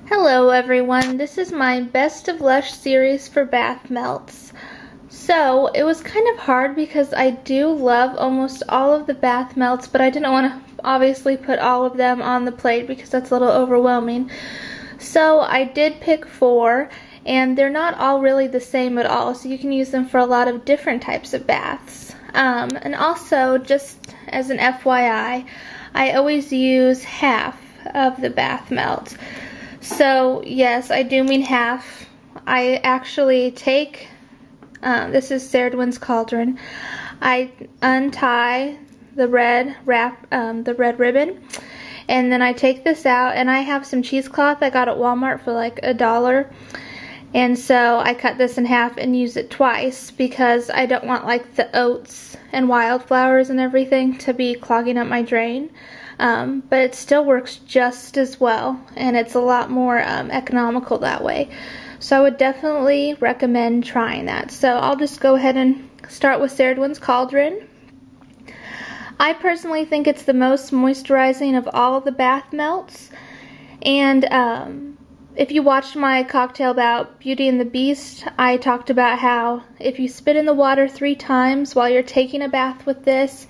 Hello everyone, this is my Best of Lush series for bath melts. So it was kind of hard because I do love almost all of the bath melts, but I didn't want to obviously put all of them on the plate because that's a little overwhelming. So I did pick 4, and they're not all really the same at all, so you can use them for a lot of different types of baths. And also, just as an FYI, I always use half of the bath melt. So yes, I do mean half. I actually take, this is Ceridwen's Caldron. I untie the red ribbon, and then I take this out, and I have some cheesecloth I got at Walmart for like $1. And so I cut this in half and use it twice because I don't want like the oats and wildflowers and everything to be clogging up my drain. But it still works just as well, and it's a lot more economical that way. So I would definitely recommend trying that. So I'll just go ahead and start with Ceridwen's Cauldron. I personally think it's the most moisturizing of all of the bath melts. And if you watched my cocktail about Beauty and the Beast, I talked about how if you spit in the water 3 times while you're taking a bath with this,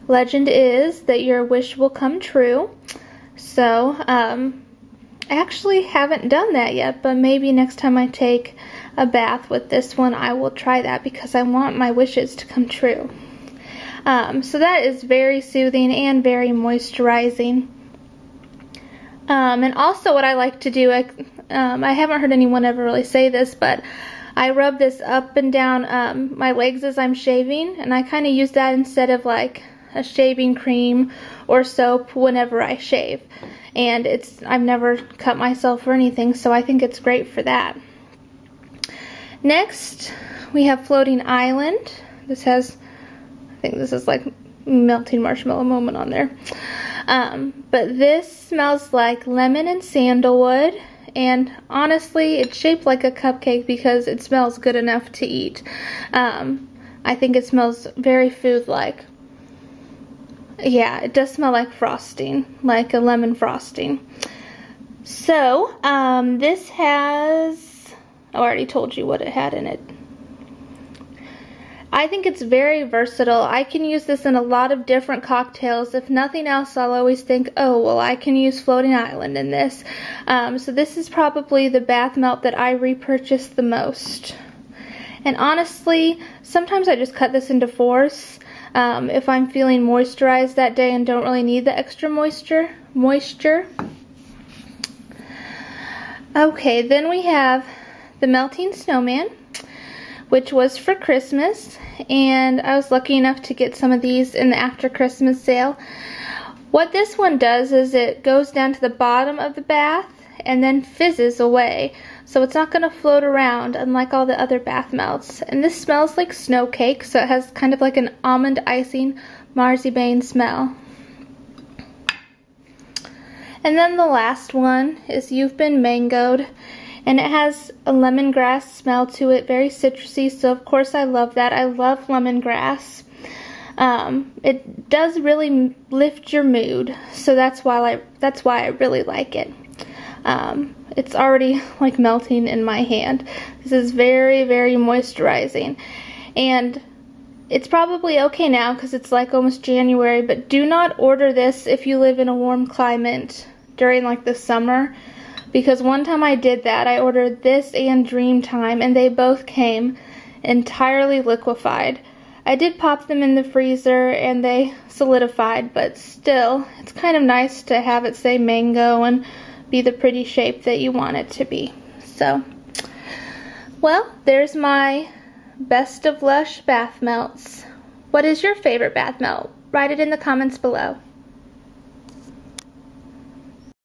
legend is that your wish will come true. So, I actually haven't done that yet, but maybe next time I take a bath with this one, I will try that because I want my wishes to come true. So that is very soothing and very moisturizing. And also what I like to do, I haven't heard anyone ever really say this, but I rub this up and down my legs as I'm shaving, and I kind of use that instead of like a shaving cream or soap whenever I shave. And I've never cut myself or anything, so I think it's great for that. Next, we have Floating Island. This has, I think this is like melting marshmallow moment on there. But this smells like lemon and sandalwood, and honestly it's shaped like a cupcake because it smells good enough to eat. I think it smells very food-like. Yeah, it does smell like frosting, like a lemon frosting. So, this has, I already told you what it had in it. I think it's very versatile. I can use this in a lot of different cocktails. If nothing else, I'll always think, oh, well, I can use Floating Island in this. So this is probably the bath melt that I repurchase the most. And honestly, sometimes I just cut this into 4s. If I'm feeling moisturized that day and don't really need the extra moisture. Okay, then we have the Melting Snowman, which was for Christmas, and I was lucky enough to get some of these in the after Christmas sale. What this one does is it goes down to the bottom of the bath and then fizzes away, so it's not going to float around unlike all the other bath melts. And this smells like snow cake, so it has kind of like an almond icing marzipan smell. And then the last one is You've Been Mangoed, and it has a lemongrass smell to it, very citrusy, so of course I love that. I love lemongrass. It does really lift your mood, so that's why I really like it. It's already like melting in my hand. This is very, very moisturizing, and it's probably okay now because it's like almost January, but do not order this if you live in a warm climate during like the summer, because one time I did that. I ordered this and Dreamtime, and they both came entirely liquefied. I did pop them in the freezer and they solidified, but still, it's kind of nice to have it say mango and be the pretty shape that you want it to be. So, well, there's my Best of Lush bath melts. What is your favorite bath melt? Write it in the comments below.